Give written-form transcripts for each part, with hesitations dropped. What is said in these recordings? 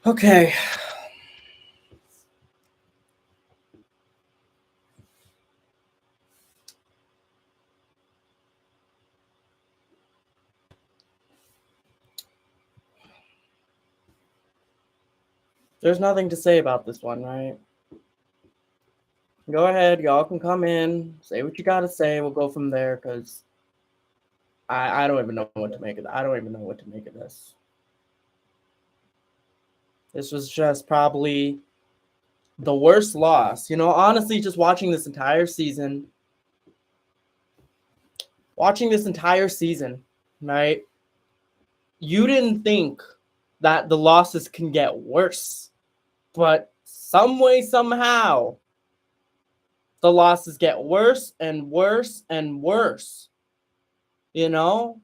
Okay. There's nothing to say about this one, right? Go ahead. Y'all can come in. Say what you got to say. We'll go from there because I don't even know what to make of it. I don't even know what to make of this. This was just probably the worst loss. Honestly, just watching this entire season, right? You didn't think that the losses can get worse, but some way, somehow, the losses get worse and worse and worse. The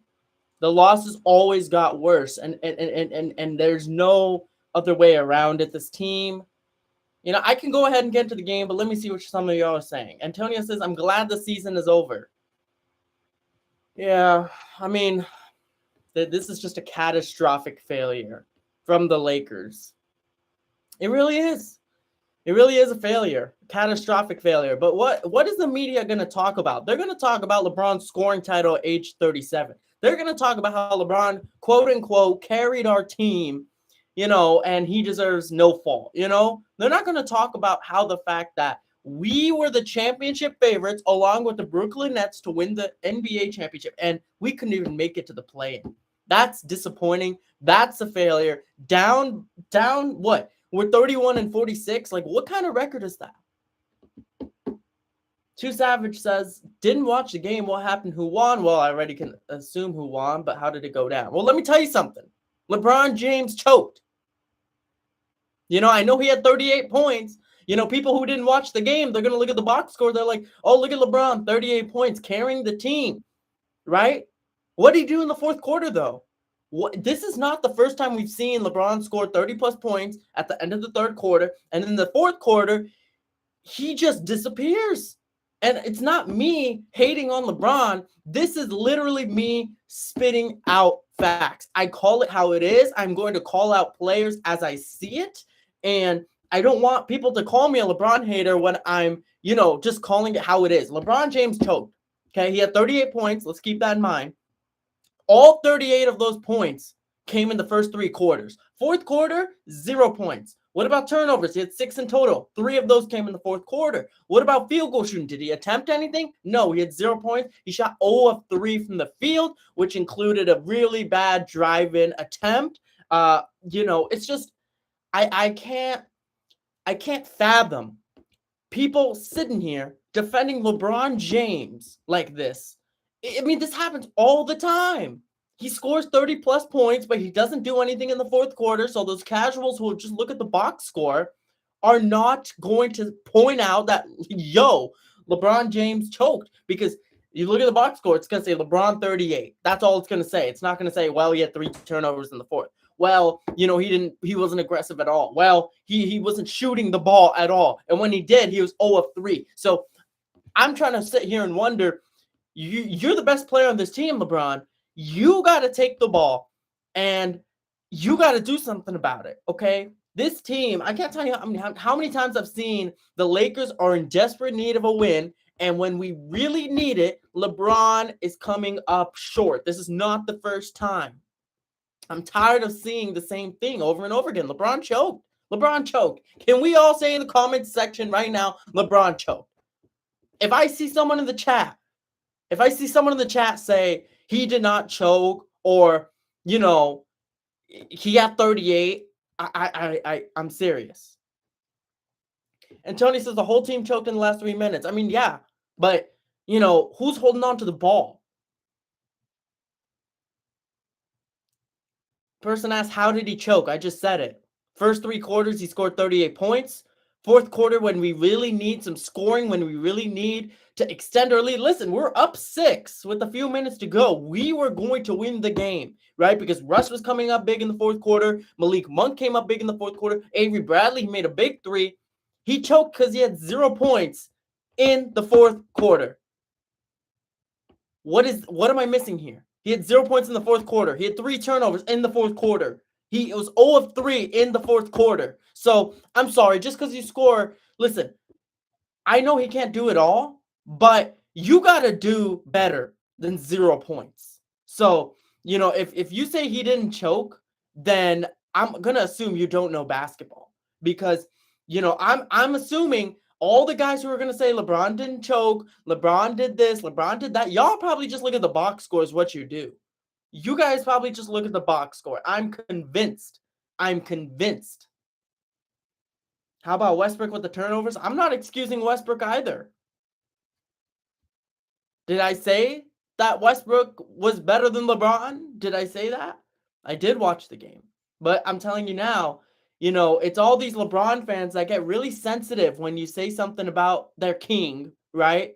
losses always got worse, and there's no other way around it. This team, I can go ahead and get to the game, but let me see what some of y'all are saying. Antonio says, I'm glad the season is over. Yeah, I mean, this is just a catastrophic failure from the Lakers. It really is. It really is a failure, catastrophic failure. But what is the media going to talk about? They're going to talk about LeBron's scoring title at age 37. They're going to talk about how LeBron, quote unquote, carried our team, and he deserves no fault. They're not going to talk about how the fact that we were the championship favorites along with the Brooklyn Nets to win the NBA championship, and we couldn't even make it to the play-in. That's disappointing. That's a failure. Down what? We're 31-46. Like, what kind of record is that? Too Savage says, didn't watch the game. What happened? Who won? Well, I already can assume who won, but how did it go down? Well, let me tell you something. LeBron James choked. I know he had 38 points. People who didn't watch the game, they're going to look at the box score. They're like, oh, look at LeBron, 38 points, carrying the team, right? What did he do in the fourth quarter, though? This is not the first time we've seen LeBron score 30-plus points at the end of the third quarter. And in the fourth quarter, he just disappears. And it's not me hating on LeBron. This is literally me spitting out facts. I call it how it is. I'm going to call out players as I see it. And I don't want people to call me a LeBron hater when I'm, just calling it how it is. LeBron James choked. Okay, he had 38 points. Let's keep that in mind. All 38 of those points came in the first three quarters. Fourth quarter, 0 points. What about turnovers? He had 6 in total. 3 of those came in the fourth quarter. What about field goal shooting? Did he attempt anything? No, he had 0 points. He shot 0 of 3 from the field, which included a really bad drive-in attempt. It's just I can't fathom people sitting here defending LeBron James like this. I mean, this happens all the time. He scores 30-plus points, but he doesn't do anything in the fourth quarter. So those casuals who just look at the box score are not going to point out that, LeBron James choked. Because you look at the box score, it's going to say LeBron 38. That's all it's going to say. It's not going to say, well, he had 3 turnovers in the fourth. Well, he wasn't aggressive at all. Well, he wasn't shooting the ball at all. And when he did, he was 0 of 3. So I'm trying to sit here and wonder, you're the best player on this team, LeBron. You got to take the ball and you got to do something about it, okay? This team, I can't tell you how many times I've seen the Lakers are in desperate need of a win, and when we really need it, LeBron is coming up short. This is not the first time. I'm tired of seeing the same thing over and over again. LeBron choked. LeBron choked. Can we all say in the comments section right now, LeBron choked? If I see someone in the chat say he did not choke or, he had 38, I'm serious. And Tony says the whole team choked in the last 3 minutes. I mean, yeah, but, who's holding on to the ball? Person asked, how did he choke? I just said it. First 3 quarters, he scored 38 points. Fourth quarter, when we really need some scoring, when we really need to extend our lead. Listen, we're up 6 with a few minutes to go. We were going to win the game, right? Because Russ was coming up big in the fourth quarter. Malik Monk came up big in the fourth quarter. Avery Bradley made a big 3. He choked because he had 0 points in the fourth quarter. What am I missing here? He had 0 points in the fourth quarter. He had 3 turnovers in the fourth quarter. He was 0 of 3 in the fourth quarter. So I'm sorry, just because you score, listen, I know he can't do it all, but you got to do better than 0 points. So, if you say he didn't choke, then I'm going to assume you don't know basketball because, I'm assuming all the guys who are going to say LeBron didn't choke, LeBron did this, LeBron did that. Y'all probably just look at the box score is what you do. You guys probably just look at the box score. I'm convinced. How about Westbrook with the turnovers? I'm not excusing Westbrook either. Did I say that Westbrook was better than LeBron? Did I say that? I did watch the game. But I'm telling you now, it's all these LeBron fans that get really sensitive when you say something about their king, right?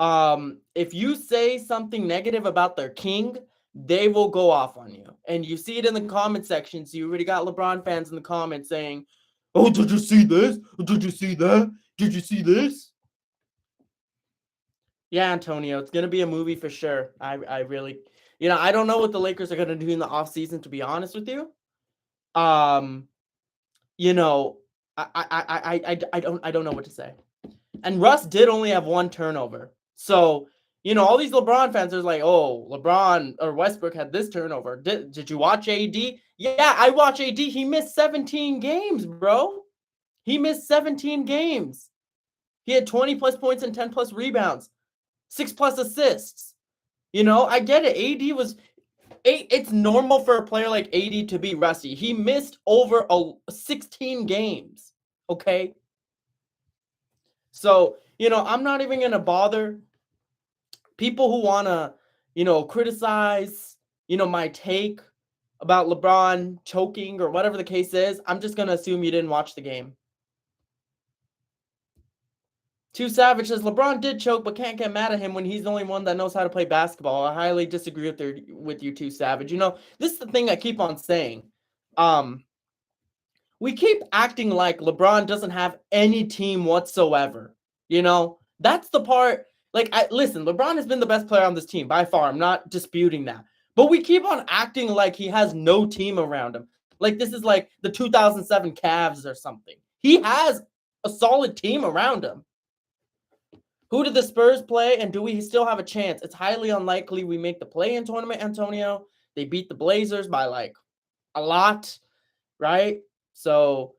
If you say something negative about their king, they will go off on you. And you see it in the comment sections. You already got LeBron fans in the comments saying, "Oh, did you see this? Did you see that? Did you see this?" Yeah, Antonio, it's going to be a movie for sure. I really, I don't know what the Lakers are going to do in the offseason, to be honest with you. You know, I don't know what to say. And Russ did only have 1 turnover. So, all these LeBron fans are like, "Oh, LeBron or Westbrook had this turnover." Did you watch AD? Yeah, I watch AD. He missed 17 games, bro. He missed 17 games. He had 20 plus points and 10 plus rebounds, 6 plus assists. I get it. AD was it's normal for a player like AD to be rusty. He missed over 16 games. Okay. So, I'm not even going to bother people who want to, criticize, my take about LeBron choking or whatever the case is. I'm just going to assume you didn't watch the game. Too Savage says LeBron did choke, but can't get mad at him when he's the only one that knows how to play basketball. I highly disagree with you, Too Savage. This is the thing I keep on saying. We keep acting like LeBron doesn't have any team whatsoever. That's the part. Listen, LeBron has been the best player on this team by far. I'm not disputing that. But we keep on acting like he has no team around him. Like this is like the 2007 Cavs or something. He has a solid team around him. Who did the Spurs play, and do we still have a chance? It's highly unlikely we make the play-in tournament, Antonio. They beat the Blazers by like a lot, right? So,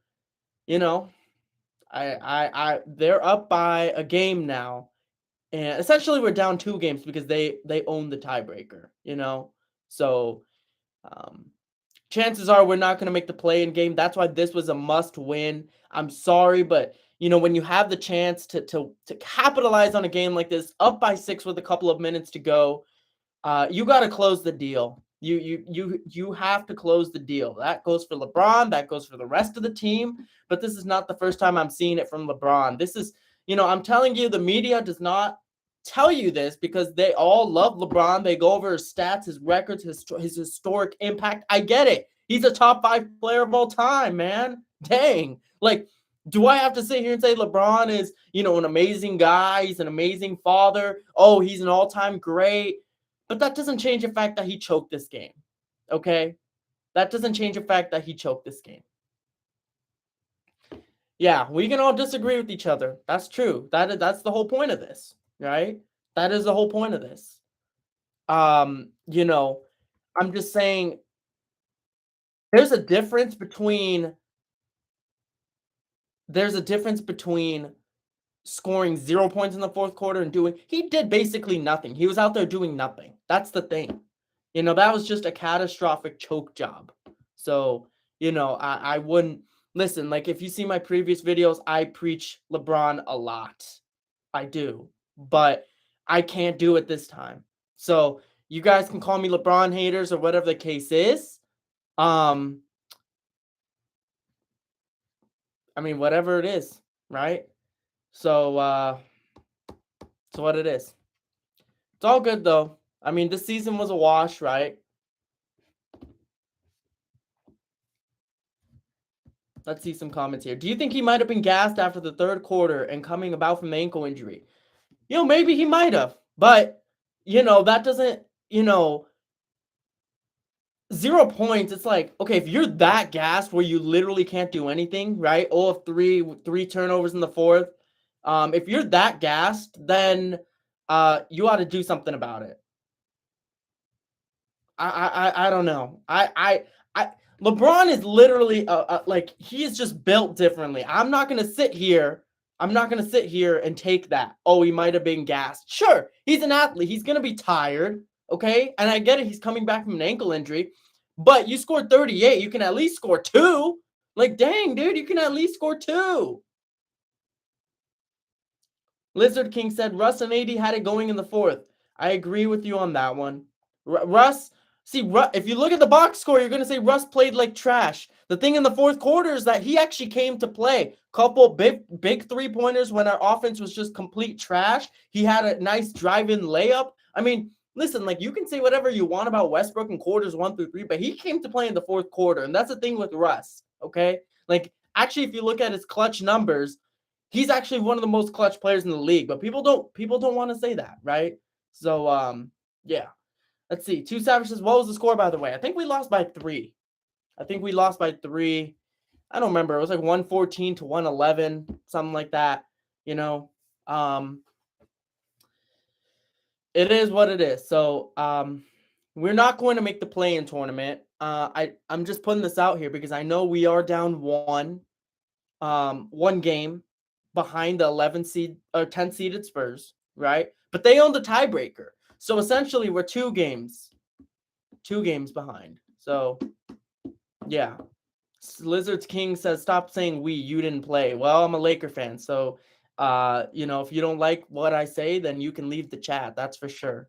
they're up by a game now, and essentially we're down 2 games because they own the tiebreaker. So chances are we're not going to make the play-in game. That's why this was a must-win. I'm sorry, but when you have the chance to capitalize on a game like this, up by 6 with a couple of minutes to go, you got to close the deal. You have to close the deal. That goes for LeBron. That goes for the rest of the team. But this is not the first time I'm seeing it from LeBron. This is, I'm telling you, the media does not tell you this because they all love LeBron. They go over his stats, his records, his historic impact. I get it. He's a top 5 player of all time, man. Dang. Do I have to sit here and say LeBron is, an amazing guy? He's an amazing father. Oh, he's an all-time great. But that doesn't change the fact that he choked this game. Okay? That doesn't change the fact that he choked this game. Yeah, we can all disagree with each other. That's true. That's the whole point of this, right? That is the whole point of this. I'm just saying there's a difference between scoring 0 points in the fourth quarter and he did basically nothing. He was out there doing nothing. That's the thing. That was just a catastrophic choke job. So, I wouldn't listen. Like if you see my previous videos, I preach LeBron a lot. I do, but I can't do it this time. So you guys can call me LeBron haters or whatever the case is. Whatever it is, right? So, it's what it is. It's all good, though. This season was a wash, right? Let's see some comments here. Do you think he might have been gassed after the third quarter and coming about from the ankle injury? Maybe he might have. But, that doesn't, 0 points. It's like, okay, if you're that gassed where you literally can't do anything, right? 0 of 3, 3 turnovers in the fourth. If you're that gassed, then you ought to do something about it. I don't know. I LeBron is literally like he is just built differently. I'm not gonna sit here. I'm not gonna sit here and take that. Oh, he might have been gassed. Sure, he's an athlete. He's gonna be tired. Okay, and I get it. He's coming back from an ankle injury, but you scored 38. You can at least score two. Like, dang, dude, you can at least score two. Lizard King said Russ and AD had it going in the fourth. I agree with you on that one. Russ, see, if you look at the box score, you're going to say Russ played like trash. The thing in the fourth quarter is that he actually came to play. Couple big 3-pointers when our offense was just complete trash. He had a nice drive-in layup. I mean, listen, like you can say whatever you want about Westbrook in quarters 1 through 3, but he came to play in the fourth quarter, and that's the thing with Russ. Okay, like actually, if you look at his clutch numbers, he's actually one of the most clutch players in the league, but people don't want to say that, right? So yeah. Let's see. Two Savage says, what was the score, by the way? I think we lost by 3. I think we lost by 3. I don't remember. It was like 114 to 111, something like that. You know, it is what it is. So we're not going to make the play-in tournament. I'm just putting this out here because I know we are down one game behind the 11 seed or 10 seeded Spurs, right? But they own the tiebreaker. So essentially we're 2 games behind. So yeah. Lizards King says, stop saying we, you didn't play. Well, I'm a Laker fan. So, if you don't like what I say, then you can leave the chat. That's for sure.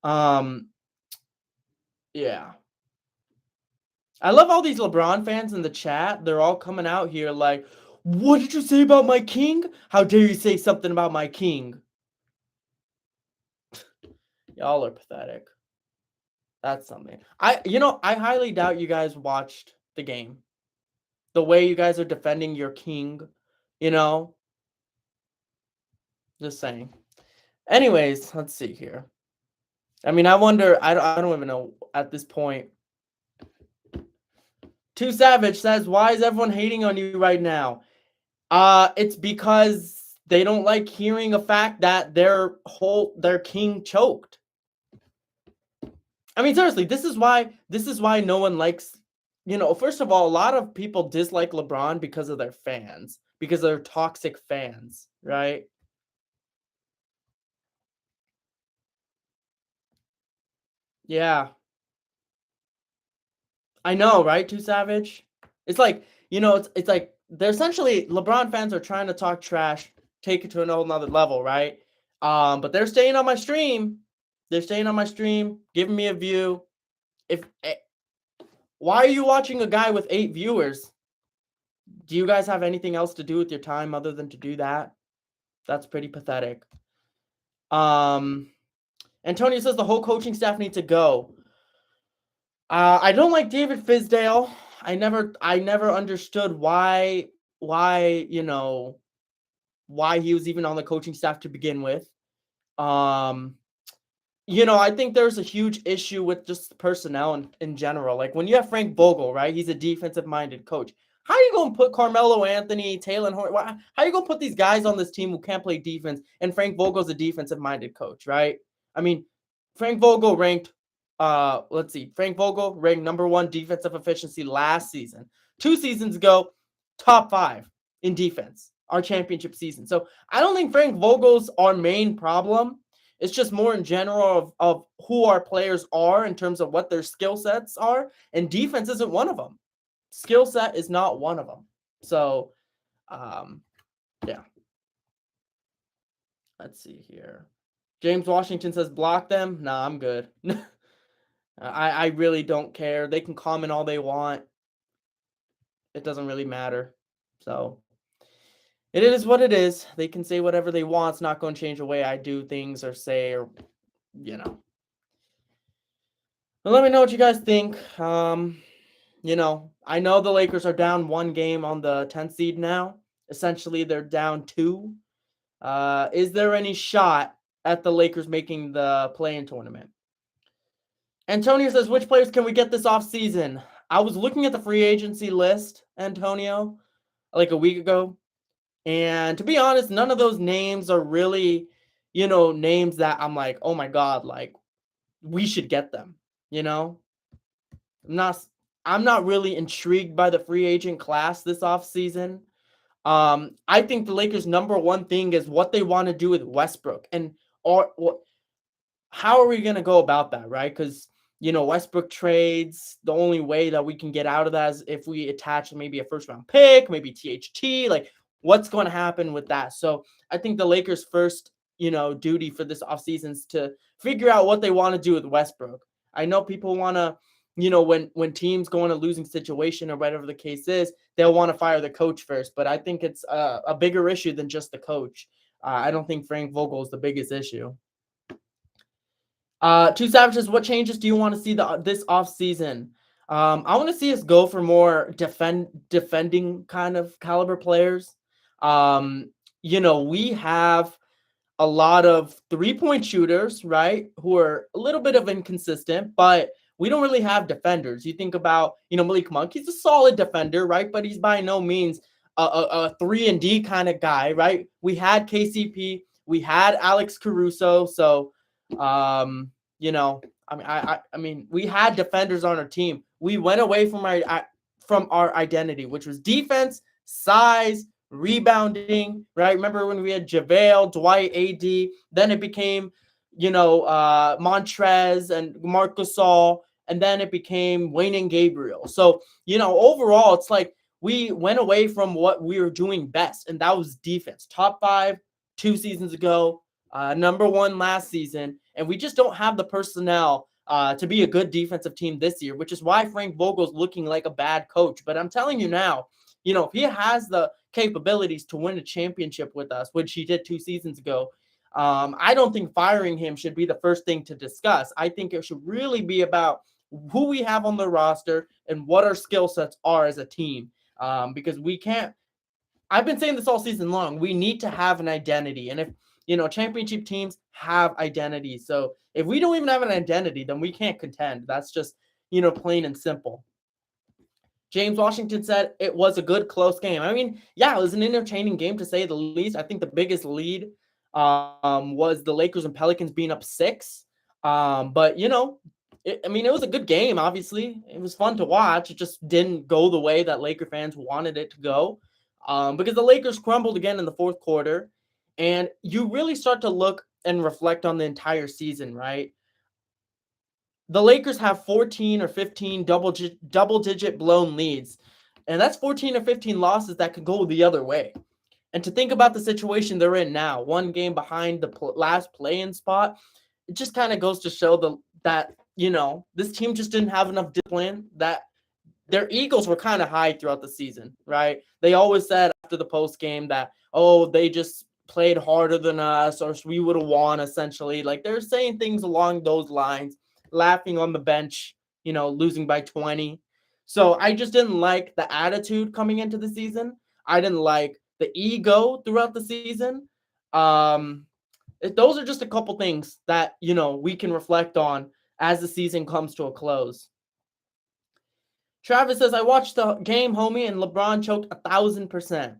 Yeah. I love all these LeBron fans in the chat. They're all coming out here like, what did you say about my king? How dare you say something about my king? Y'all are pathetic. That's something. I highly doubt you guys watched the game. The way you guys are defending your king, just saying. Anyways, let's see here. I mean, I wonder, I don't even know at this point. Too Savage says, why is everyone hating on you right now? It's because they don't like hearing a fact that their king choked. I mean, seriously, this is why no one likes, first of all, a lot of people dislike LeBron because of their fans, because they're toxic fans, right? Yeah. I know, right? Too Savage. It's like, it's like they're essentially LeBron fans are trying to talk trash, take it to a whole nother level, right? But they're staying on my stream. They're staying on my stream, giving me a view. Why are you watching a guy with 8 viewers? Do you guys have anything else to do with your time other than to do that? That's pretty pathetic. Antonio says the whole coaching staff needs to go. I don't like David Fizdale. I never understood why he was even on the coaching staff to begin with. I think there's a huge issue with just personnel in general. Like when you have Frank Vogel, right? He's a defensive-minded coach. How are you going to put Carmelo Anthony, Taylor Horn? How are you going to put these guys on this team who can't play defense? And Frank Vogel's a defensive-minded coach, right? I mean, Frank Vogel ranked Frank Vogel ranked #1 defensive efficiency last season. 2 seasons ago, top 5 in defense, our championship season. So I don't think Frank Vogel's our main problem. It's just more in general of who our players are in terms of what their skill sets are. And defense isn't one of them. Skill set is not one of them. So, yeah. Let's see here. James Washington says, block them. Nah, I'm good. I really don't care. They can comment all they want. It doesn't really matter. So it is what it is. They can say whatever they want. It's not going to change the way I do things or say or, But let me know what you guys think. I know the Lakers are down 1 game on the 10th seed now. Essentially, they're down 2. Is there any shot at the Lakers making the play-in tournament? Antonio says, which players can we get this offseason? I was looking at the free agency list, Antonio, like a week ago. And to be honest, none of those names are really, names that I'm like, oh my God, like we should get them. You know, I'm not I'm not really intrigued by the free agent class this offseason. I think the Lakers' number one thing is what they want to do with Westbrook. And or how are we going to go about that, right? Because, Westbrook trades, the only way that we can get out of that is if we attach maybe a first round pick, maybe THT, like what's going to happen with that. So I think the Lakers' first, duty for this offseason is to figure out what they want to do with Westbrook. I know people want to, when teams go in a losing situation or whatever the case is, they'll want to fire the coach first. But I think it's a bigger issue than just the coach. I don't think Frank Vogel is the biggest issue. Two Savages, what changes do you want to see this offseason? I want to see us go for more defending kind of caliber players. We have a lot of 3-point shooters, right, who are a little bit of inconsistent, but we don't really have defenders. You think about, Malik Monk, he's a solid defender, right, but he's by no means a 3-and-D kind of guy, right? We had KCP, we had Alex Caruso, so we had defenders on our team. We went away from our identity, which was defense, size, rebounding, right? Remember when we had JaVale, Dwight, AD, then it became, Montrez and Marc Gasol, and then it became Wayne and Gabriel. So, overall, it's like we went away from what we were doing best, and that was defense. Top 5 2 seasons ago, number 1 last season, and we just don't have the personnel to be a good defensive team this year, which is why Frank Vogel's looking like a bad coach. But I'm telling you now, if he has the capabilities to win a championship with us, which he did 2 seasons ago, I don't think firing him should be the first thing to discuss. I think it should really be about who we have on the roster and what our skill sets are as a team. Because we can't, I've been saying this all season long, we need to have an identity. And if, championship teams have identities. So if we don't even have an identity, then we can't contend. That's just, plain and simple. James Washington said it was a good close game. I mean, yeah, it was an entertaining game to say the least. I think the biggest lead was the Lakers and Pelicans being up 6. But, it was a good game, obviously. It was fun to watch. It just didn't go the way that Laker fans wanted it to go because the Lakers crumbled again in the fourth quarter. And you really start to look and reflect on the entire season, right? The Lakers have 14 or 15 double-digit blown leads. And that's 14 or 15 losses that could go the other way. And to think about the situation they're in now, 1 game behind the last play-in spot, it just kind of goes to show that this team just didn't have enough discipline, that their egos were kind of high throughout the season, right? They always said after the post game that, they just played harder than us or we would have won, essentially. Like they're saying things along those lines, laughing on the bench, losing by 20. So I just didn't like the attitude coming into the season. I didn't like the ego throughout the season. Those are just a couple things that, we can reflect on as the season comes to a close. Travis says, I watched the game, homie, and LeBron choked 1,000%.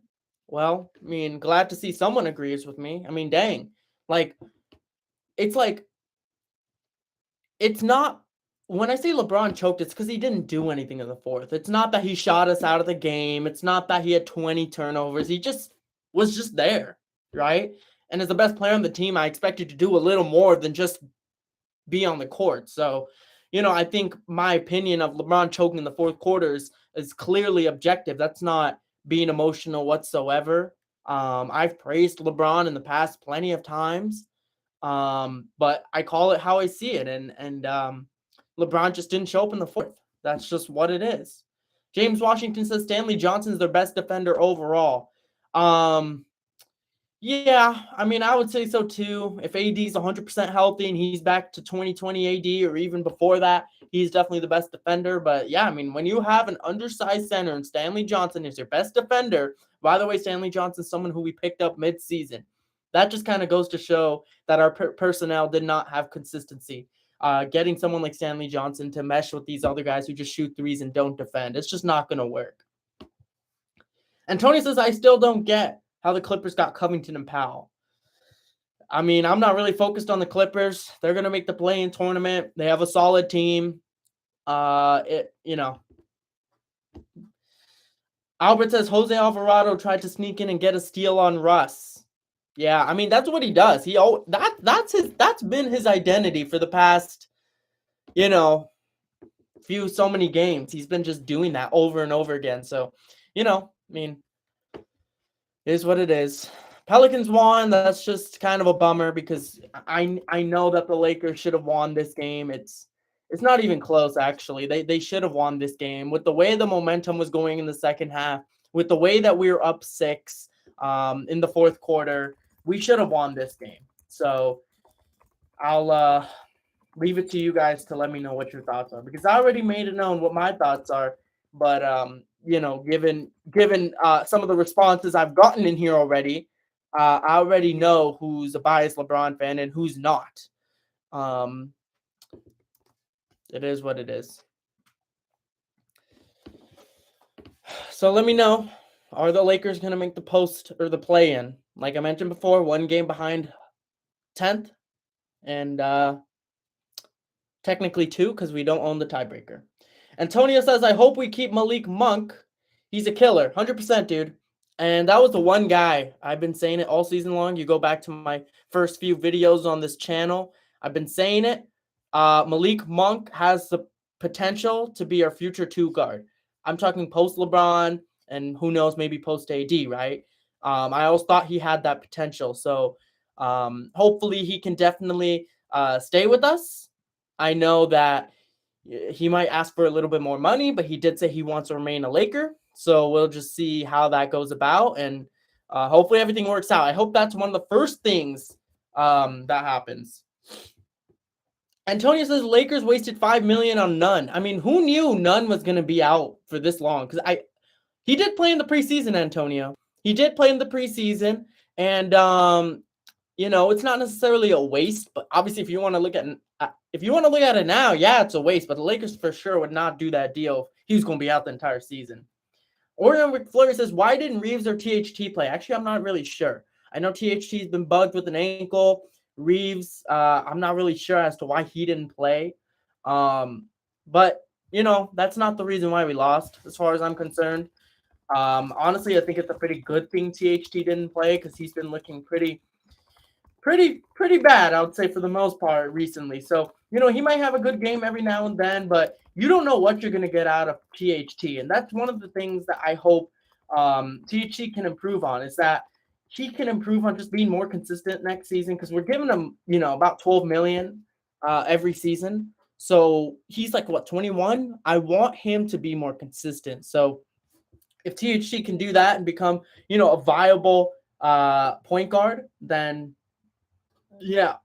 Well, I mean, glad to see someone agrees with me. I mean, dang. It's not, when I say LeBron choked, it's because he didn't do anything in the fourth. It's not that he shot us out of the game. It's not that he had 20 turnovers. He just was just there, right? And as the best player on the team, I expected to do a little more than just be on the court. So, I think my opinion of LeBron choking in the fourth quarter is clearly objective. That's not being emotional whatsoever. I've praised LeBron in the past plenty of times, but I call it how I see it. And LeBron just didn't show up in the fourth. That's just what it is. James Washington says Stanley Johnson's their best defender overall. Yeah, I mean, I would say so too. If AD is 100% healthy and he's back to 2020 AD or even before that, he's definitely the best defender. But yeah, I mean, when you have an undersized center and Stanley Johnson is your best defender, by the way, Stanley Johnson's someone who we picked up mid-season. That just kind of goes to show that our personnel did not have consistency. getting someone like Stanley Johnson to mesh with these other guys who just shoot threes and don't defend. It's just not going to work. And Tony says, I still don't get how the Clippers got Covington and Powell. I mean, I'm not really focused on the Clippers. They're going to make the play-in tournament. They have a solid team. Albert says Jose Alvarado tried to sneak in and get a steal on Russ. Yeah, I mean, that's what he does. That's been his identity for the past, so many games. He's been just doing that over and over again. So, I mean, it is what it is. Pelicans won. That's just kind of a bummer because I know that the Lakers should have won this game. It's not even close, actually. They should have won this game. With the way the momentum was going in the second half, with the way that we were up 6 in the fourth quarter, we should have won this game. So I'll leave it to you guys to let me know what your thoughts are, because I already made it known what my thoughts are. But given some of the responses I've gotten in here already, I already know who's a biased LeBron fan and who's not. It is what it is. So let me know, are the Lakers going to make the post or the play-in? Like I mentioned before, 1 game behind 10th, and technically 2 because we don't own the tiebreaker. Antonio says, I hope we keep Malik Monk. He's a killer. 100%, dude. And that was the one guy. I've been saying it all season long. You go back to my first few videos on this channel. I've been saying it. Malik Monk has the potential to be our future 2 guard. I'm talking post LeBron and who knows, maybe post AD, right? I always thought he had that potential. So hopefully he can definitely stay with us. I know that he might ask for a little bit more money, but he did say he wants to remain a Laker. So we'll just see how that goes about, and hopefully everything works out. I hope that's one of the first things that happens. Antonio says Lakers wasted $5 million on Nunn. I mean, who knew Nunn was going to be out for this long? Because he did play in the preseason, Antonio. He did play in the preseason, and it's not necessarily a waste. But obviously, if you want to look at it now, yeah, it's a waste. But the Lakers for sure would not do that deal. He was going to be out the entire season. Orion McFlurry says, why didn't Reeves or THT play? Actually, I'm not really sure. I know THT's been bugged with an ankle. Reeves, I'm not really sure as to why he didn't play. But, that's not the reason why we lost, as far as I'm concerned. Honestly, I think it's a pretty good thing THT didn't play because he's been looking pretty bad, I would say, for the most part recently. So, he might have a good game every now and then, but you don't know what you're going to get out of THT. And that's one of the things that I hope THT can improve on, is that he can improve on just being more consistent next season, because we're giving him, about $12 million every season. So he's like, 21? I want him to be more consistent. So if THT can do that and become, a viable point guard, then yeah.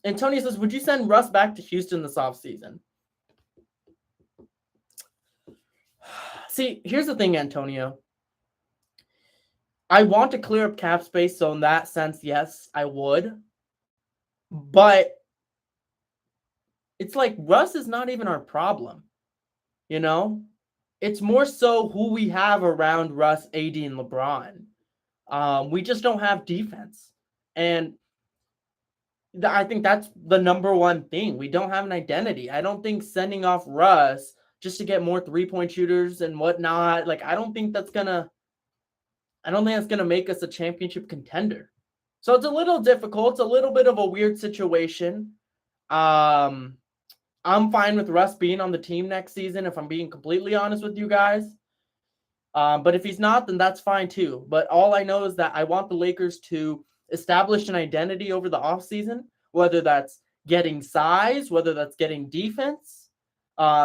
And Tony says, would you send Russ back to Houston this offseason? See, here's the thing, Antonio. I want to clear up cap space, so in that sense, yes, I would. But it's like Russ is not even our problem, It's more so who we have around Russ, AD, and LeBron. We just don't have defense. And I think that's the number one thing. We don't have an identity. I don't think sending off Russ just to get more 3-point shooters and whatnot, I don't think that's gonna make us a championship contender. So it's a little difficult. It's a little bit of a weird situation. I'm fine with Russ being on the team next season, if I'm being completely honest with you guys. But if he's not, then that's fine too. But all I know is that I want the Lakers to establish an identity over the offseason, whether that's getting size, whether that's getting defense.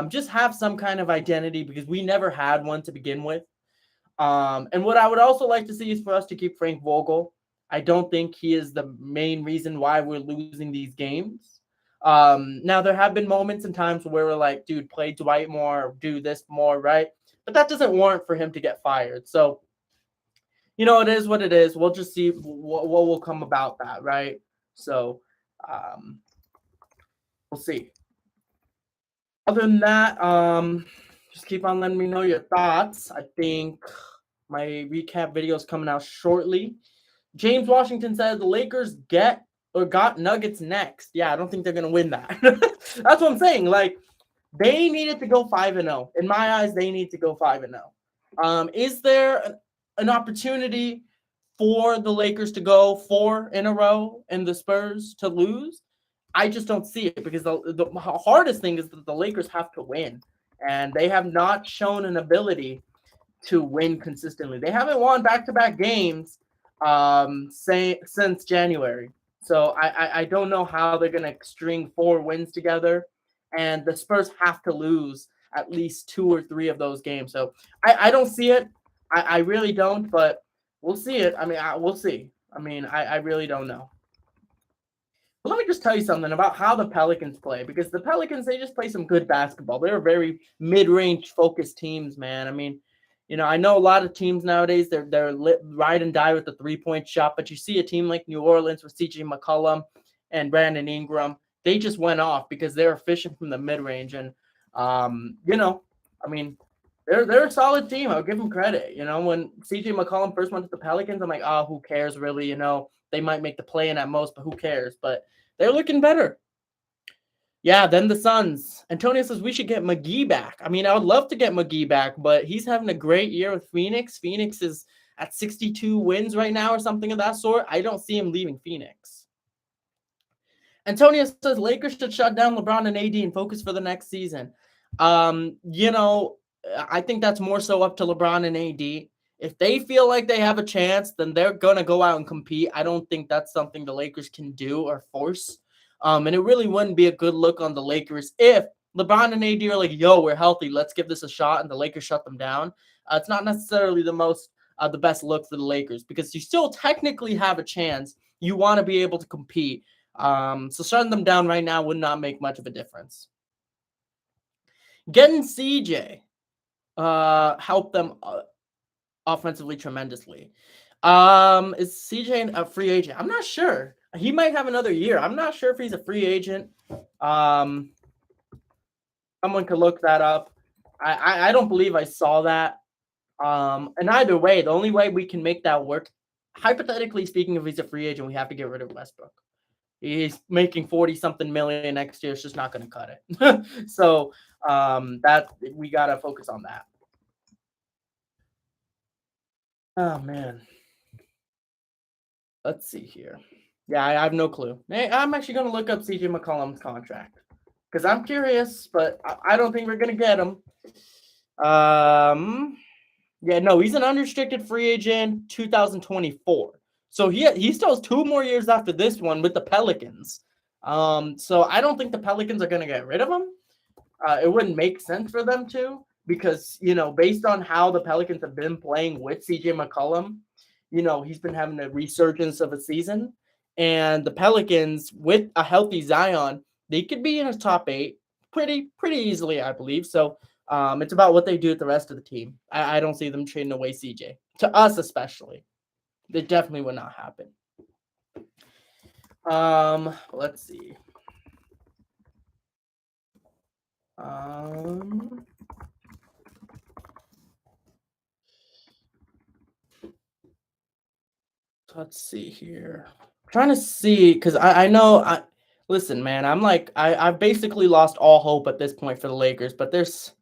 Just have some kind of identity, because we never had one to begin with. And what I would also like to see is for us to keep Frank Vogel. I don't think he is the main reason why we're losing these games. Now, there have been moments and times where we're like, dude, play Dwight more, do this more, right? But that doesn't warrant for him to get fired. So, it is what it is. We'll just see what will come about that, right? So, we'll see. Other than that, just keep on letting me know your thoughts. I think my recap video is coming out shortly. James Washington says the Lakers got Nuggets next. Yeah, I don't think they're gonna win that. That's what I'm saying. Like they needed to go 5-0. In my eyes, they need to go 5-0. Is there an opportunity for the Lakers to go 4 in a row and the Spurs to lose? I just don't see it because the hardest thing is that the Lakers have to win, and they have not shown an ability to win consistently. They haven't won back-to-back games since January. So I don't know how they're going to string 4 wins together, and the Spurs have to lose at least 2 or 3 of those games. So I don't see it. I really don't, but we'll see it. I mean, we'll see. I mean, I really don't know. But let me just tell you something about how the Pelicans play, because the Pelicans, they just play some good basketball. They're very mid-range focused teams, man. I mean, I know a lot of teams nowadays, they're ride and die with the three-point shot, but you see a team like New Orleans with CJ McCollum and Brandon Ingram, they just went off because they're efficient from the mid-range. And, I mean, they're a solid team. I'll give them credit. When CJ McCollum first went to the Pelicans, I'm like, oh, who cares really? They might make the play-in at most, but who cares? But they're looking better. Yeah, then the Suns. Antonio says we should get McGee back. I mean, I would love to get McGee back, but he's having a great year with Phoenix. Phoenix is at 62 wins right now or something of that sort. I don't see him leaving Phoenix. Antonio says Lakers should shut down LeBron and AD and focus for the next season. I think that's more so up to LeBron and AD. If they feel like they have a chance, then they're going to go out and compete. I don't think that's something the Lakers can do or force. And it really wouldn't be a good look on the Lakers if LeBron and AD are like, yo, we're healthy, let's give this a shot, and the Lakers shut them down. It's not necessarily the best look for the Lakers because you still technically have a chance. You want to be able to compete. So shutting them down right now would not make much of a difference. Getting CJ helped them offensively tremendously. Is CJ a free agent? I'm not sure. He might have another year. I'm not sure if he's a free agent. Someone could look that up. I don't believe I saw that. And either way, the only way we can make that work, hypothetically speaking, if he's a free agent, we have to get rid of Westbrook. He's making 40-something million next year. It's just not going to cut it. So that we got to focus on that. Oh, man. Let's see here. Yeah, I have no clue. I'm actually going to look up CJ McCollum's contract because I'm curious, but I don't think we're going to get him. Yeah, no, he's an unrestricted free agent 2024. So he still has 2 more years after this one with the Pelicans. So I don't think the Pelicans are going to get rid of him. It wouldn't make sense for them to because, based on how the Pelicans have been playing with CJ McCollum, he's been having a resurgence of a season. And the Pelicans, with a healthy Zion, they could be in a top 8 pretty easily, I believe. So it's about what they do with the rest of the team. I don't see them trading away CJ. To us especially. It definitely would not happen. Let's see. Let's see here. I'm trying to see because I know listen, man, I've basically lost all hope at this point for the Lakers, but it's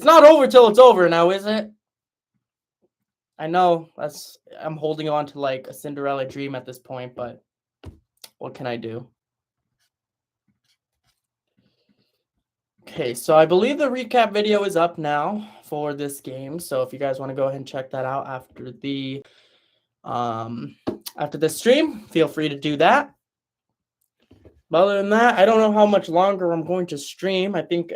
not over till it's over now, is it? I know I'm holding on to like a Cinderella dream at this point, but what can I do? Okay, so I believe the recap video is up now for this game. So if you guys want to go ahead and check that out after the stream, feel free to do that. But other than that, I don't know how much longer I'm going to stream. I think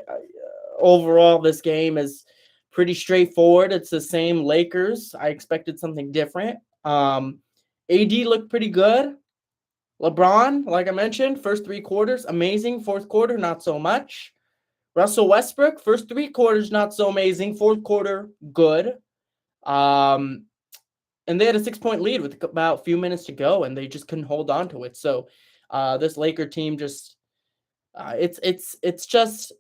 overall this game is pretty straightforward. It's the same Lakers. I expected something different. AD looked pretty good. LeBron, like I mentioned, first 3 quarters, amazing. Fourth quarter, not so much. Russell Westbrook, first 3 quarters, not so amazing. Fourth quarter, good. And they had a 6-point lead with about a few minutes to go, and they just couldn't hold on to it. So this Laker team just it's just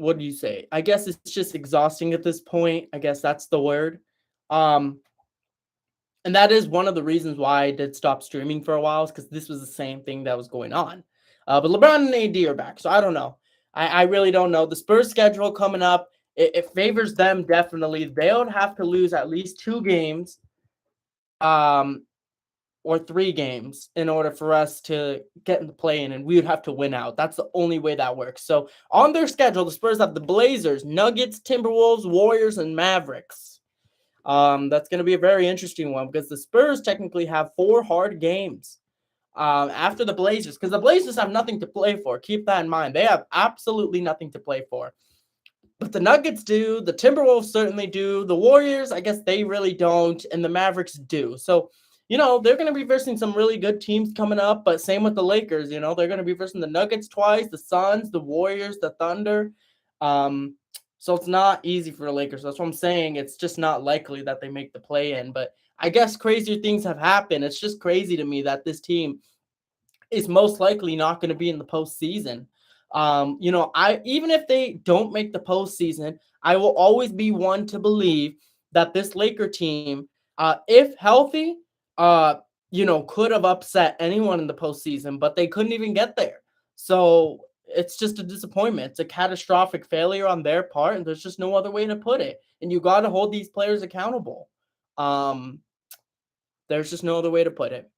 what do you say? I guess it's just exhausting at this point. I guess that's the word. Um, and that is one of the reasons why I did stop streaming for a while, is because this was the same thing that was going on. But LeBron and AD are back, so I don't know. I really don't know. The Spurs schedule coming up, it favors them definitely. They would have to lose at least 2 games, um, or 3 games in order for us to get in the play-in, and we would have to win out. That's the only way that works. So on their schedule, the Spurs have the Blazers, Nuggets, Timberwolves, Warriors, and Mavericks. That's going to be a very interesting one because the Spurs technically have 4 hard games after the Blazers, because the Blazers have nothing to play for. Keep that in mind. They have absolutely nothing to play for. But the Nuggets do, the Timberwolves certainly do, the Warriors, I guess they really don't, and the Mavericks do. So, they're going to be versing some really good teams coming up, but same with the Lakers. They're going to be versing the Nuggets twice, the Suns, the Warriors, the Thunder. So it's not easy for the Lakers. That's what I'm saying. It's just not likely that they make the play-in. But I guess crazier things have happened. It's just crazy to me that this team is most likely not going to be in the postseason. I even if they don't make the postseason, I will always be one to believe that this Laker team, if healthy, could have upset anyone in the postseason, but they couldn't even get there. So it's just a disappointment. It's a catastrophic failure on their part, and there's just no other way to put it. And you got to hold these players accountable. There's just no other way to put it.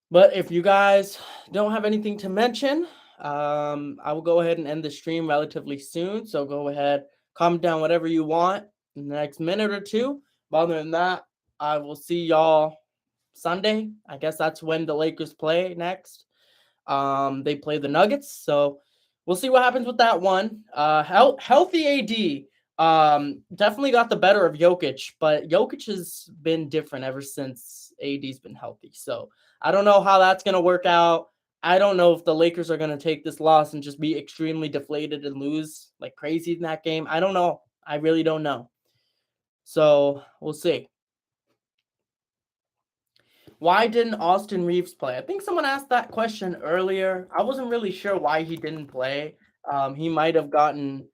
But if you guys don't have anything to mention, I will go ahead and end the stream relatively soon. So go ahead, comment down whatever you want in the next minute or two. But other than that, I will see y'all Sunday. I guess that's when the Lakers play next. They play the Nuggets. So we'll see what happens with that one. Healthy AD definitely got the better of Jokic, but Jokic has been different ever since AD's been healthy. So I don't know how that's going to work out. I don't know if the Lakers are going to take this loss and just be extremely deflated and lose like crazy in that game. I don't know. I really don't know. So we'll see. Why didn't Austin Reeves play? I think someone asked that question earlier. I wasn't really sure why he didn't play. He might have gotten.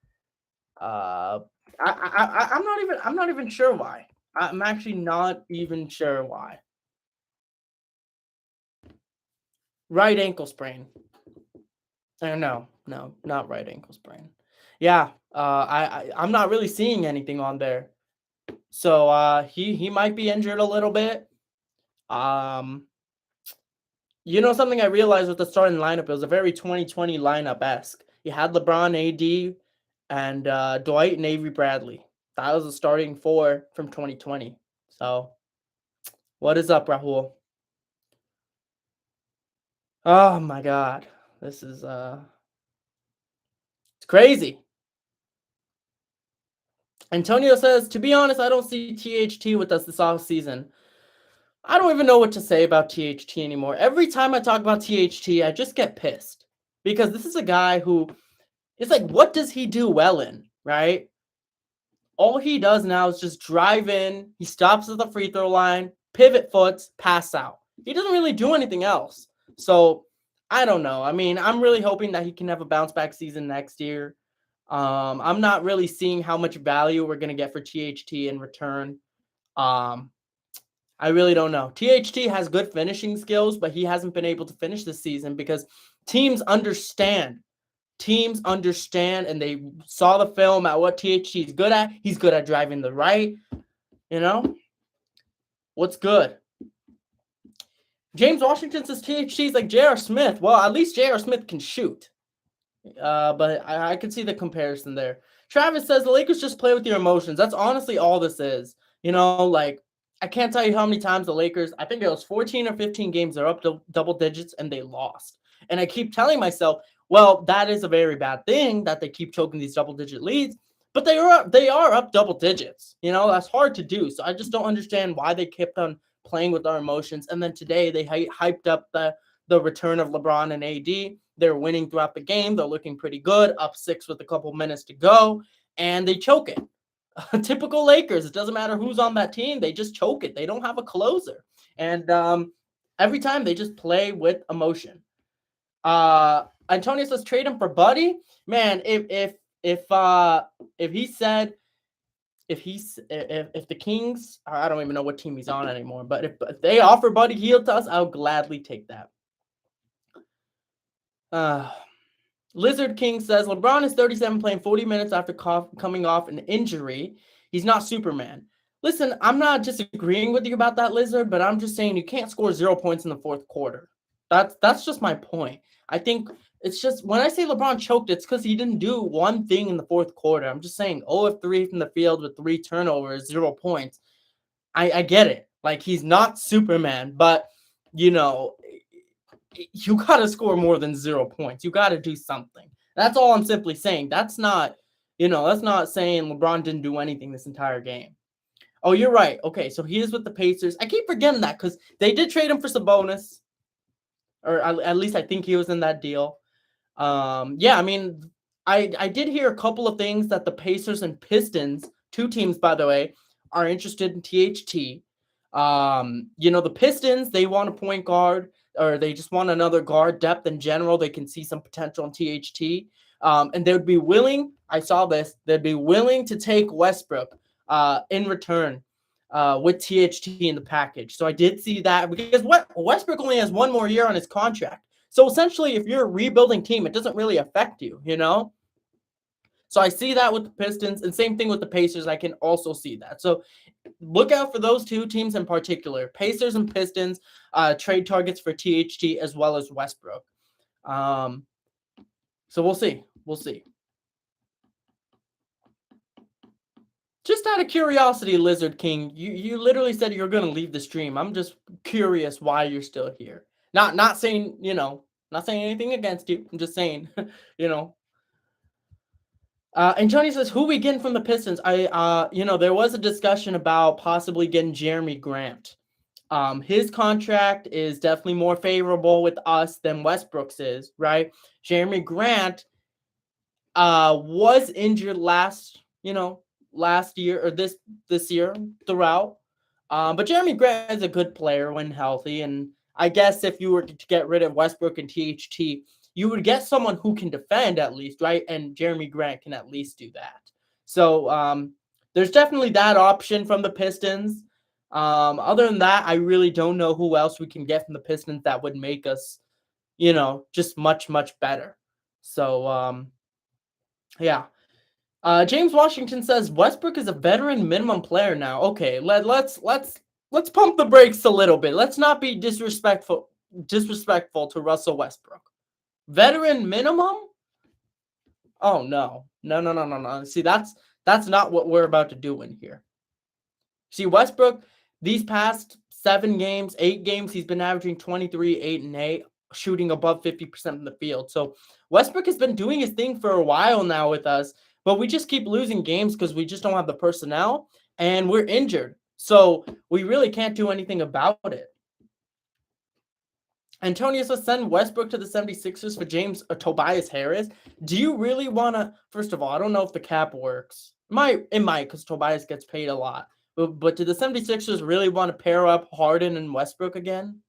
I'm not even sure why. I'm actually not even sure why. Right ankle sprain. No, not right ankle sprain. Yeah, I'm not really seeing anything on there. So he might be injured a little bit. Something I realized with the starting lineup, it was a very 2020 lineup-esque. You had LeBron, AD, and Dwight and Avery Bradley. That was the starting 4 from 2020. So, what is up, Rahul? Oh my God, this is it's crazy. Antonio says, to be honest, I don't see THT with us this off season. I don't even know what to say about THT anymore. Every time I talk about THT, I just get pissed because this is a guy who, it's like, what does he do well in, right? All he does now is just drive in. He stops at the free throw line, pivot foots, pass out. He doesn't really do anything else. So I don't know. I mean, I'm really hoping that he can have a bounce back season next year. I'm not really seeing how much value we're going to get for THT in return. I really don't know. THT has good finishing skills, but he hasn't been able to finish this season because teams understand. Teams understand, and they saw the film at what THT is good at. He's good at driving the right. What's good? James Washington says THT is like J.R. Smith. Well, at least J.R. Smith can shoot. But I can see the comparison there. Travis says the Lakers just play with your emotions. That's honestly all this is. I can't tell you how many times the Lakers, I think it was 14 or 15 games, they're up to double digits and they lost. And I keep telling myself, well, that is a very bad thing that they keep choking these double-digit leads, but they are up double digits. That's hard to do. So I just don't understand why they kept on playing with our emotions. And then today they hyped up the return of LeBron and AD. They're winning throughout the game. They're looking pretty good, up 6 with a couple minutes to go, and they choke it. Typical Lakers. It doesn't matter who's on that team. They just choke it. They don't have a closer. And every time they just play with emotion. Antonio says trade him for Buddy. Man, if he said if the Kings, I don't even know what team he's on anymore, but if they offer Buddy Hield to us, I'll gladly take that. Lizard King says LeBron is 37, playing 40 minutes after coming off an injury. He's not Superman. Listen, I'm not disagreeing with you about that, Lizard, but I'm just saying you can't score 0 points in the fourth quarter. That's just my point. I think it's just when I say LeBron choked, it's because he didn't do one thing in the fourth quarter. I'm just saying 0 of 3 from the field with 3 turnovers, 0 points. I get it. Like, he's not Superman, but, you know, you got to score more than 0 points. You got to do something. That's all I'm simply saying. That's not saying LeBron didn't do anything this entire game. Oh, you're right. Okay, so he is with the Pacers. I keep forgetting that because they did trade him for Sabonis. Or at least I think he was in that deal. Yeah, I mean, I did hear a couple of things that the Pacers and Pistons, 2 teams, by the way, are interested in THT. The Pistons, they want a point guard, or they just want another guard depth in general. They can see some potential in THT. And they would be willing, I saw this, they'd be willing to take Westbrook in return with THT in the package. So I did see that because Westbrook only has 1 more year on his contract. So essentially, if you're a rebuilding team, it doesn't really affect you, So I see that with the Pistons, and same thing with the Pacers. I can also see that. So look out for those 2 teams in particular, Pacers and Pistons, trade targets for THT as well as Westbrook. So we'll see. Just out of curiosity, Lizard King, you literally said you're going to leave the stream. I'm just curious why you're still here. Not saying, not saying anything against you. I'm just saying, And Tony says, who we getting from the Pistons? There was a discussion about possibly getting Jeremy Grant. His contract is definitely more favorable with us than Westbrook's is, right? Jeremy Grant was injured last year or this year throughout. But Jeremy Grant is a good player when healthy, and I guess if you were to get rid of Westbrook and THT, you would get someone who can defend at least, right? And Jeremy Grant can at least do that. So there's definitely that option from the Pistons. Other than that, I really don't know who else we can get from the Pistons that would make us, just much, much better. So, yeah. James Washington says Westbrook is a veteran minimum player now. Okay, let's pump the brakes a little bit. Let's not be disrespectful to Russell Westbrook. Veteran minimum? Oh no. See, that's not what we're about to do in here. See, Westbrook, these past 7 games, 8 games, he's been averaging 23, 8, and 8, shooting above 50% from the field. So Westbrook has been doing his thing for a while now with us, but we just keep losing games because we just don't have the personnel and we're injured. So we really can't do anything about it. Antonio says send Westbrook to the 76ers for James or Tobias Harris. Do you really want to? First of all, I don't know if the cap works. It might because Tobias gets paid a lot. But do the 76ers really want to pair up Harden and Westbrook again?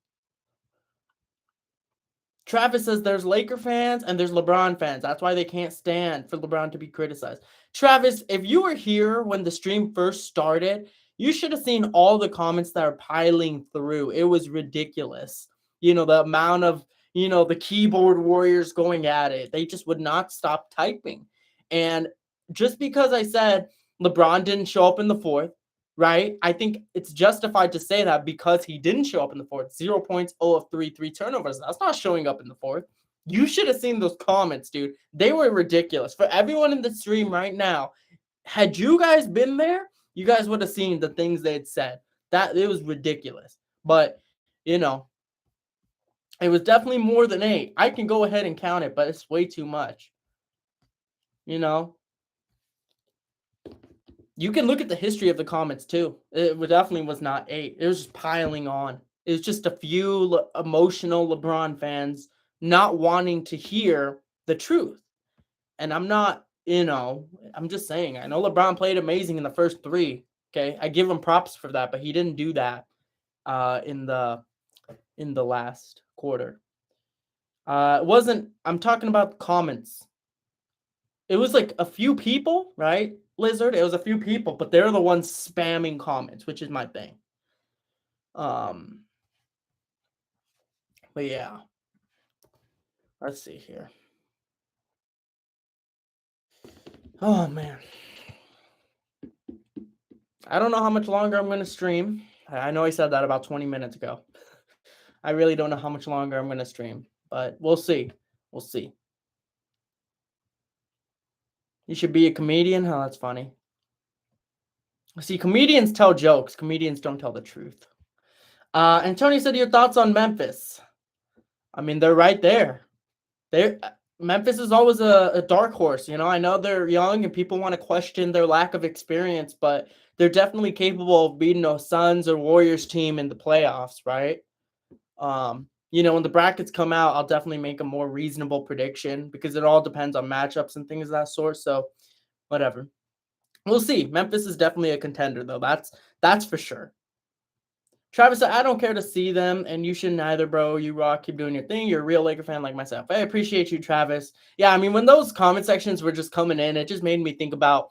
Travis says there's Laker fans and there's LeBron fans. That's why they can't stand for LeBron to be criticized. Travis, if you were here when the stream first started, you should have seen all the comments that are piling through. It was ridiculous. The amount of, the keyboard warriors going at it. They just would not stop typing. And just because I said LeBron didn't show up in the fourth, right? I think it's justified to say that because he didn't show up in the fourth. 0 points, 0 of 3, 3 turnovers. That's not showing up in the fourth. You should have seen those comments, dude. They were ridiculous. For everyone in the stream right now, had you guys been there, you guys would have seen the things they had said. That it was ridiculous. But, it was definitely more than 8. I can go ahead and count it, but it's way too much. You can look at the history of the comments too. It definitely was not 8. It was just piling on. It was just a few emotional LeBron fans not wanting to hear the truth. And I'm not, I'm just saying, I know LeBron played amazing in the first 3. Okay. I give him props for that, but he didn't do that in the last quarter. It wasn't. I'm talking about comments. It was like a few people, right? Lizard. It was a few people, but they're the ones spamming comments, which is my thing. Um, but yeah, let's see here. Oh man, I don't know how much longer I'm going to stream. I know I said that about 20 minutes ago. I really don't know how much longer I'm going to stream, but we'll see. We'll see. You should be a comedian? Oh, that's funny. See, comedians tell jokes. Comedians don't tell the truth. And Tony said your thoughts on Memphis. I mean, they're right there. They're Memphis is always a dark horse. I know they're young and people want to question their lack of experience, but they're definitely capable of beating a Suns or Warriors team in the playoffs, right? When the brackets come out, I'll definitely make a more reasonable prediction because it all depends on matchups and things of that sort. So, whatever. We'll see. Memphis is definitely a contender, though. That's for sure. Travis said, I don't care to see them, and you shouldn't either, bro. You rock. Keep doing your thing. You're a real Laker fan like myself. I appreciate you, Travis. Yeah, I mean, when those comment sections were just coming in, it just made me think about,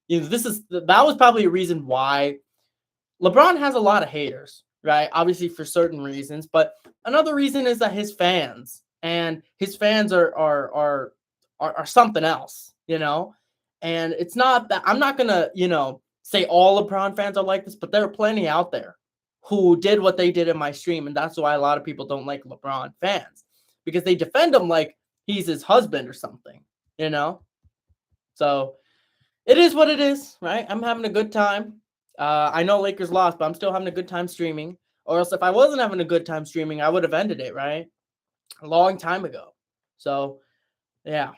that was probably a reason why LeBron has a lot of haters, right? Obviously for certain reasons, but another reason is that his fans are something else, And it's not that I'm not gonna, say all LeBron fans are like this, but there are plenty out there who did what they did in my stream, and that's why a lot of people don't like LeBron fans because they defend him like he's his husband or something, you know. So it is what it is, right? I'm having a good time. I know Lakers lost, but I'm still having a good time streaming. Or else, if I wasn't having a good time streaming, I would have ended it, right? A long time ago. So, yeah.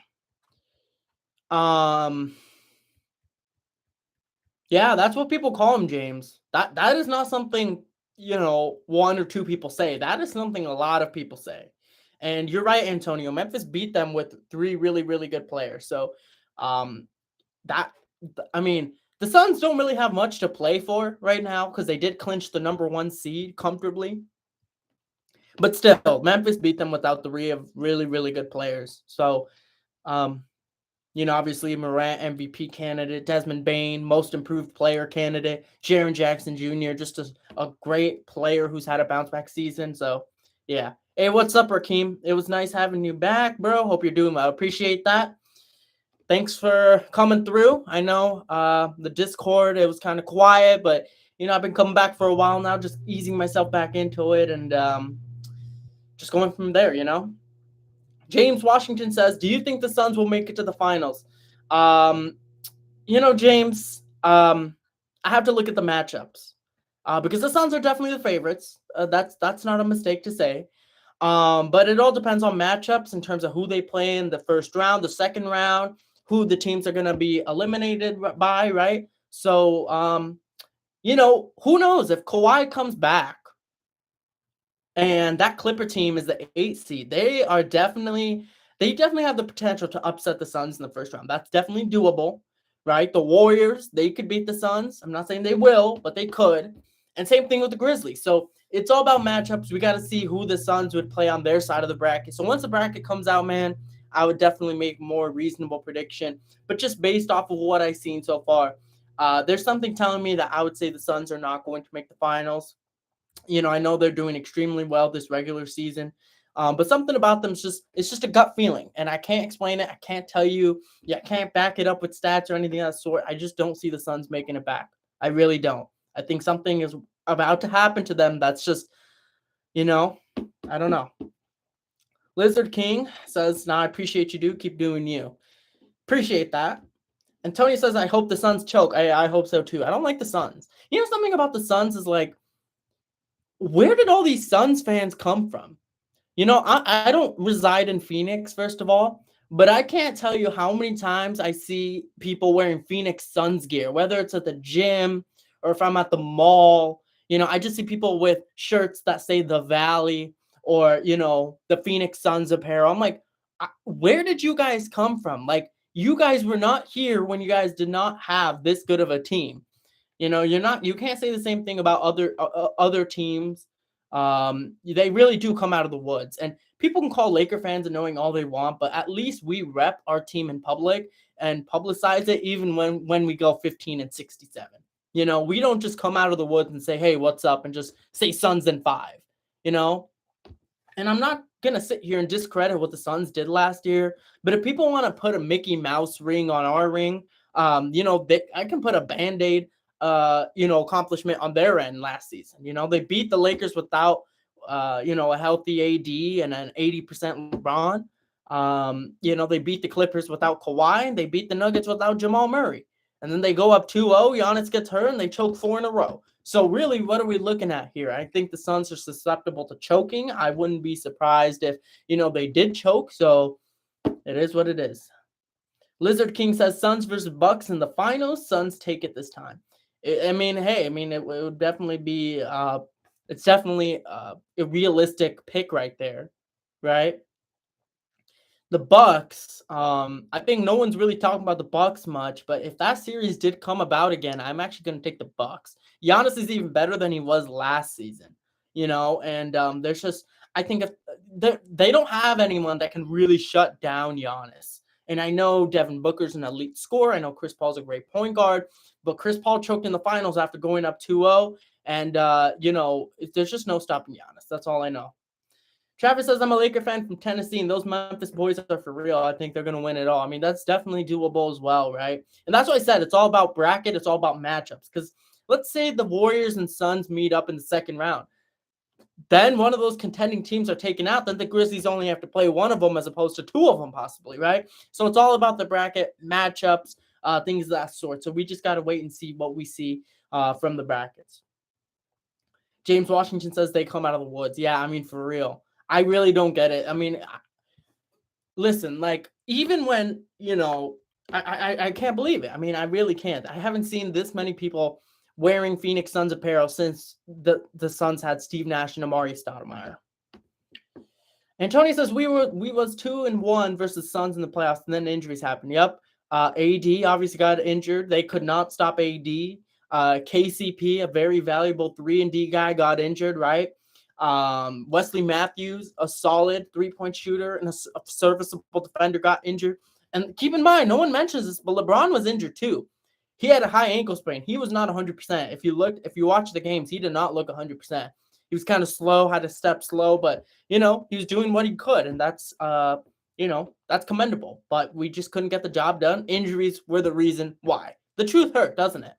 Yeah, that's what people call him, James. That is not something, one or two people say. That is something a lot of people say. And you're right, Antonio. Memphis beat them with 3 really, really good players. So, um, that I mean, the Suns don't really have much to play for right now because they did clinch the number 1 seed comfortably. But still, Memphis beat them without 3 of really, really good players. So, obviously Morant MVP candidate, Desmond Bane most improved player candidate, Jaren Jackson Jr. just a great player who's had a bounce back season. So, yeah. Hey, what's up, Rakeem? It was nice having you back, bro. Hope you're doing well. I appreciate that. Thanks for coming through. I know the Discord, it was kind of quiet, but I've been coming back for a while now, just easing myself back into it and just going from there, James Washington says, do you think the Suns will make it to the finals? James, I have to look at the matchups because the Suns are definitely the favorites. That's not a mistake to say. But it all depends on matchups in terms of who they play in the first round, the second round, who the teams are going to be eliminated by, right? So, who knows if Kawhi comes back and that Clipper team is the 8th seed, they definitely have the potential to upset the Suns in the first round. That's definitely doable, right? The Warriors, they could beat the Suns. I'm not saying they will, but they could. And same thing with the Grizzlies. So it's all about matchups. We got to see who the Suns would play on their side of the bracket. So once the bracket comes out, man, I would definitely make more reasonable prediction. But just based off of what I've seen so far, there's something telling me that I would say the Suns are not going to make the finals. I know they're doing extremely well this regular season. But something about them it's just a gut feeling, and I can't explain it. I can't tell you. I can't back it up with stats or anything of that sort. I just don't see the Suns making it back. I really don't. I think something is about to happen to them. That's just, I don't know. Lizard King says, "Nah, I appreciate you, dude. Keep doing you. Appreciate that." And Tony says, "I hope the Suns choke." I hope so too. I don't like the Suns. Something about the Suns is like, where did all these Suns fans come from? I don't reside in Phoenix, first of all, but I can't tell you how many times I see people wearing Phoenix Suns gear, whether it's at the gym or if I'm at the mall. I just see people with shirts that say the Valley or, the Phoenix Suns apparel. I'm like, where did you guys come from? Like, you guys were not here when you guys did not have this good of a team. You can't say the same thing about other teams. They really do come out of the woods. And people can call Laker fans annoying all they want, but at least we rep our team in public and publicize it even when we go 15-67. You know, we don't just come out of the woods and say, "Hey, what's up?" and just say Suns in 5, you know? And I'm not going to sit here and discredit what the Suns did last year, but if people want to put a Mickey Mouse ring on our ring, I can put a Band-Aid accomplishment on their end last season. You know, they beat the Lakers without a healthy AD and an 80% LeBron. They beat the Clippers without Kawhi, and they beat the Nuggets without Jamal Murray. And then they go up 2-0, Giannis gets hurt, and they choke 4 in a row. So really, what are we looking at here? I think the Suns are susceptible to choking. I wouldn't be surprised if, they did choke. So it is what it is. Lizard King says Suns versus Bucks in the finals. Suns take it this time. It would definitely be it's definitely a realistic pick right there, right? The Bucks, I think no one's really talking about the Bucks much, but if that series did come about again, I'm actually going to take the Bucks. Giannis is even better than he was last season, and there's just, I think if they don't have anyone that can really shut down Giannis. And I know Devin Booker's an elite scorer. I know Chris Paul's a great point guard, but Chris Paul choked in the finals after going up 2-0. And, there's just no stopping Giannis. That's all I know. Travis says, I'm a Laker fan from Tennessee, and those Memphis boys are for real. I think they're going to win it all. I mean, that's definitely doable as well, right? And that's what I said. It's all about bracket. It's all about matchups. Because let's say the Warriors and Suns meet up in the second round. Then one of those contending teams are taken out. Then the Grizzlies only have to play one of them as opposed to two of them possibly, right? So it's all about the bracket, matchups, things of that sort. So we just got to wait and see what we see from the brackets. James Washington says they come out of the woods. Yeah, I mean, for real. I really don't get it. I mean, listen, like, even when, I can't believe it. I mean, I really can't. I haven't seen this many people wearing Phoenix Suns apparel since the Suns had Steve Nash and Amari Stoudemire. And Tony says we was 2-1 versus Suns in the playoffs, and then injuries happened. Yep. AD obviously got injured. They could not stop AD. KCP, a very valuable 3-and-D guy, got injured, right? Wesley Matthews, a solid 3-point shooter and a serviceable defender, got injured. And keep in mind, no one mentions this, but LeBron was injured too. He had a high ankle sprain. He was not 100%. If you watch the games, he did not look 100%. He was kind of slow, had to step slow, but he was doing what he could, and that's that's commendable. But we just couldn't get the job done. Injuries were the reason why. The truth hurt, doesn't it?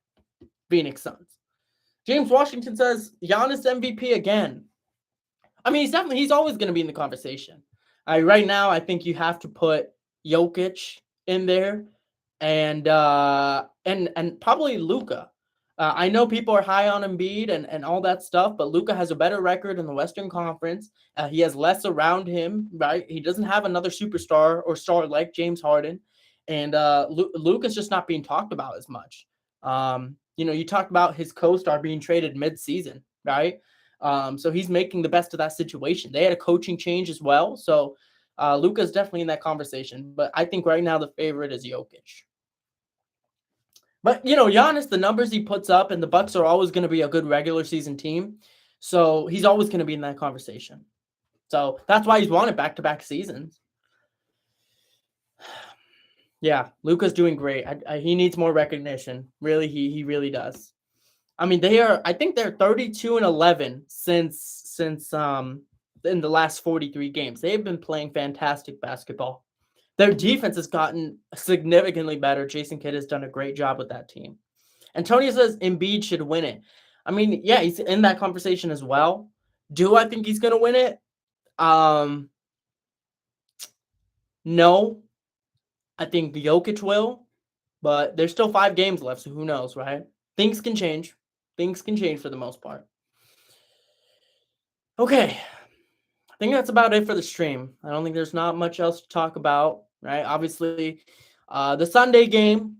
Phoenix Suns. James Washington says Giannis MVP again. I mean, he's always going to be in the conversation. Right now, I think you have to put Jokic in there, and probably Luka. I know people are high on Embiid and all that stuff, but Luka has a better record in the Western Conference. He has less around him, right? He doesn't have another superstar or star like James Harden, and Luka's just not being talked about as much. You talked about his co-star being traded mid-season, right? So he's making the best of that situation. They had a coaching change as well. So Luka's definitely in that conversation. But I think right now the favorite is Jokic. But, Giannis, the numbers he puts up, and the Bucks are always going to be a good regular season team. So he's always going to be in that conversation. So that's why he's won it back-to-back seasons. Yeah, Luka's doing great. He needs more recognition. Really, he really does. I mean, I think they're 32-11 since in the last 43 games. They've been playing fantastic basketball. Their defense has gotten significantly better. Jason Kidd has done a great job with that team. Antonio says Embiid should win it. I mean, yeah, he's in that conversation as well. Do I think he's going to win it? No. I think Jokic will, but there's still 5 games left, so who knows, right? Things can change. Things can change for the most part. Okay. I think that's about it for the stream. I don't think there's not much else to talk about, right? Obviously, the Sunday game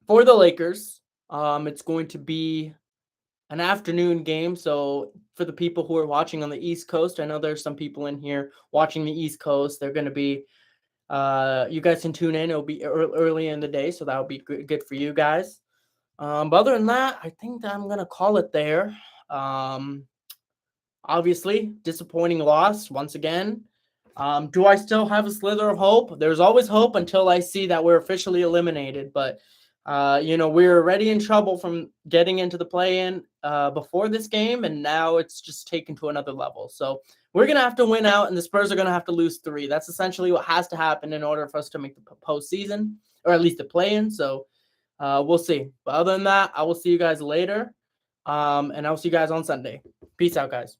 for the Lakers, it's going to be an afternoon game. So for the people who are watching on the East Coast, I know there's some people in here watching the East Coast. They're going to be, you guys can tune in. It'll be early in the day, so that'll be good for you guys. But other than that, I think that I'm going to call it there. Obviously, disappointing loss once again. Do I still have a slither of hope? There's always hope until I see that we're officially eliminated. But, we're already in trouble from getting into the play-in before this game, and now it's just taken to another level. So we're going to have to win out, and the Spurs are going to have to lose 3. That's essentially what has to happen in order for us to make the postseason, or at least the play-in. So we'll see. But other than that, I will see you guys later, and I'll see you guys on Sunday. Peace out, guys.